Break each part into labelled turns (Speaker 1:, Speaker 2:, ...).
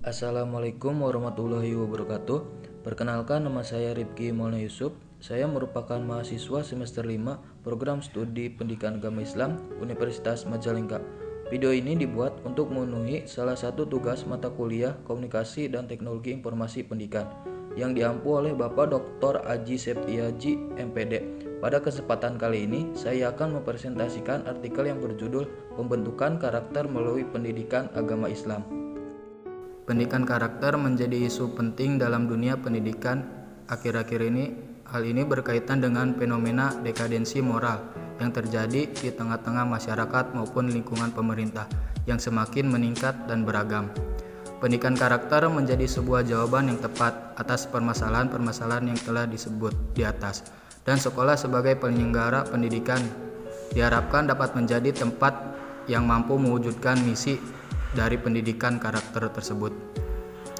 Speaker 1: Assalamualaikum warahmatullahi wabarakatuh. Perkenalkan, nama saya Rifki Maulana Yusuf. Saya merupakan mahasiswa semester 5 Program Studi Pendidikan Agama Islam Universitas Majalengka. Video ini dibuat untuk memenuhi salah satu tugas mata kuliah Komunikasi dan Teknologi Informasi Pendidikan yang diampu oleh Bapak Dr. Aji Septiaji MPD. Pada kesempatan kali ini, saya akan mempresentasikan artikel yang berjudul Pembentukan Karakter Melalui Pendidikan Agama Islam. Pendidikan karakter menjadi isu penting dalam dunia pendidikan akhir-akhir ini. Hal ini berkaitan dengan fenomena dekadensi moral yang terjadi di tengah-tengah masyarakat maupun lingkungan pemerintah yang semakin meningkat dan beragam. Pendidikan karakter menjadi sebuah jawaban yang tepat atas permasalahan-permasalahan yang telah disebut di atas, dan sekolah sebagai penyelenggara pendidikan diharapkan dapat menjadi tempat yang mampu mewujudkan misi dari pendidikan karakter tersebut.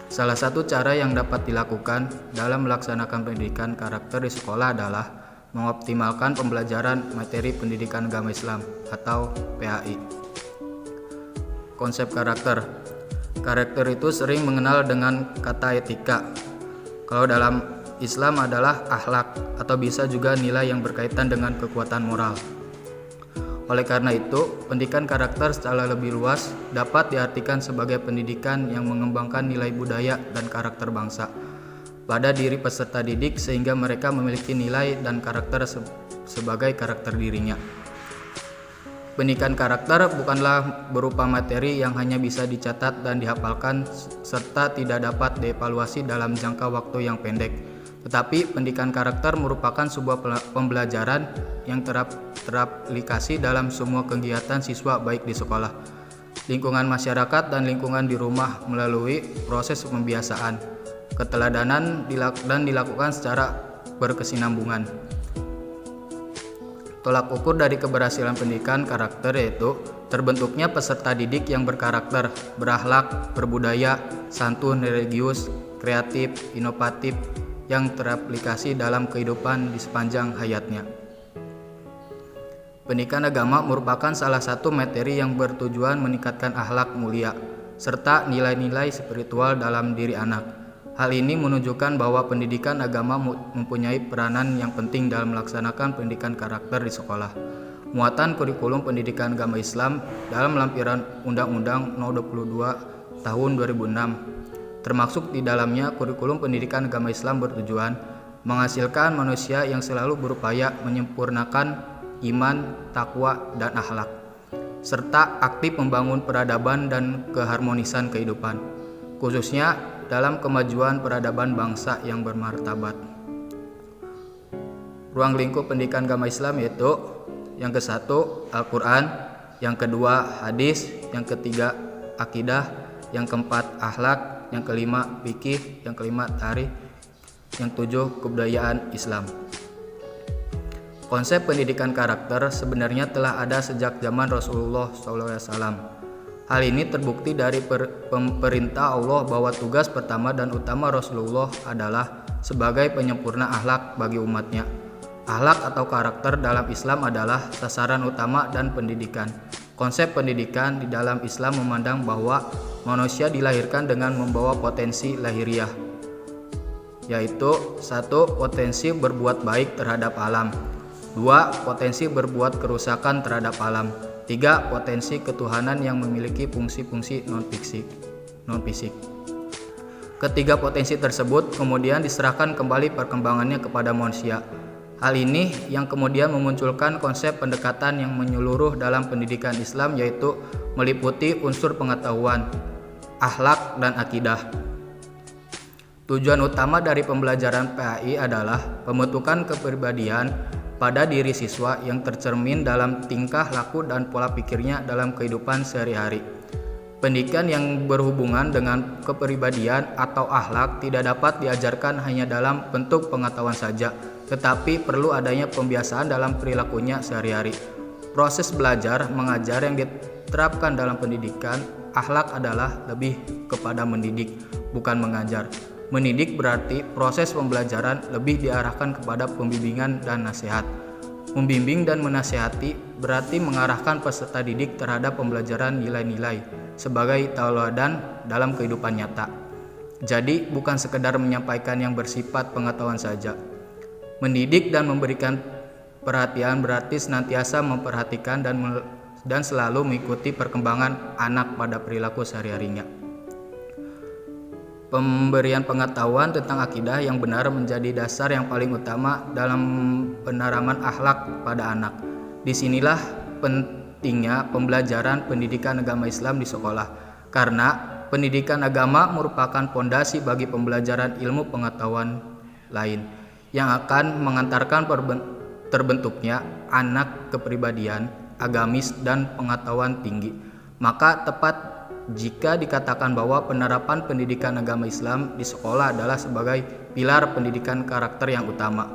Speaker 1: Salah satu cara yang dapat dilakukan dalam melaksanakan pendidikan karakter di sekolah adalah mengoptimalkan pembelajaran materi pendidikan agama Islam atau PAI. Konsep karakter. Karakter itu sering mengenal dengan kata etika. Kalau dalam Islam adalah akhlak atau bisa juga nilai yang berkaitan dengan kekuatan moral. Oleh karena itu, pendidikan karakter secara lebih luas dapat diartikan sebagai pendidikan yang mengembangkan nilai budaya dan karakter bangsa pada diri peserta didik sehingga mereka memiliki nilai dan karakter sebagai karakter dirinya. Pendidikan karakter bukanlah berupa materi yang hanya bisa dicatat dan dihafalkan serta tidak dapat dievaluasi dalam jangka waktu yang pendek. Tetapi pendidikan karakter merupakan sebuah pembelajaran yang teraplikasi dalam semua kegiatan siswa baik di sekolah, lingkungan masyarakat, dan lingkungan di rumah melalui proses pembiasaan, keteladanan dan dilakukan secara berkesinambungan. Tolak ukur dari keberhasilan pendidikan karakter yaitu terbentuknya peserta didik yang berkarakter, berakhlak, berbudaya, santun, religius, kreatif, inovatif, yang teraplikasi dalam kehidupan di sepanjang hayatnya. Pendidikan agama merupakan salah satu materi yang bertujuan meningkatkan akhlak mulia serta nilai-nilai spiritual dalam diri anak. Hal ini menunjukkan bahwa pendidikan agama mempunyai peranan yang penting dalam melaksanakan pendidikan karakter di sekolah. Muatan kurikulum pendidikan agama Islam dalam lampiran Undang-Undang No. 22 Tahun 2006 termasuk di dalamnya kurikulum pendidikan agama Islam bertujuan menghasilkan manusia yang selalu berupaya menyempurnakan iman, takwa, dan akhlak, serta aktif membangun peradaban dan keharmonisan kehidupan, khususnya dalam kemajuan peradaban bangsa yang bermartabat. Ruang lingkup pendidikan agama Islam yaitu yang ke-1 Al-Quran, yang kedua hadis, yang ketiga akidah, yang keempat akhlak, yang kelima fikih, yang kelima tarikh, yang 7 kebudayaan Islam. Konsep pendidikan karakter sebenarnya telah ada sejak zaman Rasulullah SAW. Hal ini terbukti dari perintah Allah bahwa tugas pertama dan utama Rasulullah adalah sebagai penyempurna akhlak bagi umatnya. Akhlak atau karakter dalam Islam adalah sasaran utama dan pendidikan. Konsep pendidikan di dalam Islam memandang bahwa manusia dilahirkan dengan membawa potensi lahiriah, yaitu 1. Potensi berbuat baik terhadap alam, 2. Potensi berbuat kerusakan terhadap alam, 3. Potensi ketuhanan yang memiliki fungsi-fungsi non-fisik. Ketiga potensi tersebut kemudian diserahkan kembali perkembangannya kepada manusia. Hal ini yang kemudian memunculkan konsep pendekatan yang menyeluruh dalam pendidikan Islam yaitu meliputi unsur pengetahuan, akhlak, dan akidah. Tujuan utama dari pembelajaran PAI adalah pembentukan kepribadian pada diri siswa yang tercermin dalam tingkah laku dan pola pikirnya dalam kehidupan sehari-hari. Pendidikan yang berhubungan dengan kepribadian atau akhlak tidak dapat diajarkan hanya dalam bentuk pengetahuan saja, tetapi perlu adanya pembiasaan dalam perilakunya sehari-hari. Proses belajar mengajar yang diterapkan dalam pendidikan akhlak adalah lebih kepada mendidik, bukan mengajar. Mendidik berarti proses pembelajaran lebih diarahkan kepada pembimbingan dan nasihat. Membimbing dan menasihati berarti mengarahkan peserta didik terhadap pembelajaran nilai-nilai
Speaker 2: sebagai tauladan dalam kehidupan nyata. Jadi bukan sekedar menyampaikan yang bersifat pengetahuan saja. Mendidik dan memberikan perhatian berarti senantiasa memperhatikan dan selalu mengikuti perkembangan anak pada perilaku sehari-harinya. Pemberian pengetahuan tentang akidah yang benar menjadi dasar yang paling utama dalam penanaman akhlak pada anak. Disinilah pentingnya pembelajaran pendidikan agama Islam di sekolah, karena pendidikan agama merupakan pondasi bagi pembelajaran ilmu pengetahuan lain yang akan mengantarkan terbentuknya anak kepribadian agamis dan pengetahuan tinggi. Maka tepat jika dikatakan bahwa penerapan pendidikan agama Islam di sekolah adalah sebagai pilar pendidikan karakter yang utama.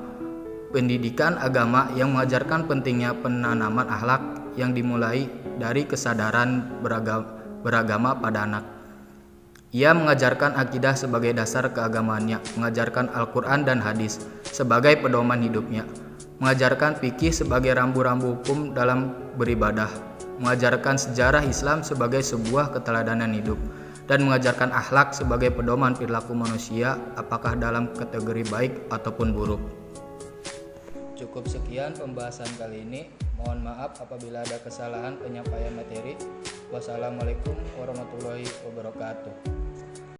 Speaker 2: Pendidikan agama yang mengajarkan pentingnya penanaman akhlak yang dimulai dari kesadaran beragama pada anak. Ia mengajarkan akidah sebagai dasar keagamaannya, mengajarkan Al-Quran dan hadis sebagai pedoman hidupnya, mengajarkan fikih sebagai rambu-rambu hukum dalam beribadah, mengajarkan sejarah Islam sebagai sebuah keteladanan hidup, dan mengajarkan akhlak sebagai pedoman perilaku manusia apakah dalam kategori baik ataupun buruk.
Speaker 1: Cukup sekian pembahasan kali ini. Mohon maaf apabila ada kesalahan penyampaian materi. Wassalamualaikum warahmatullahi wabarakatuh.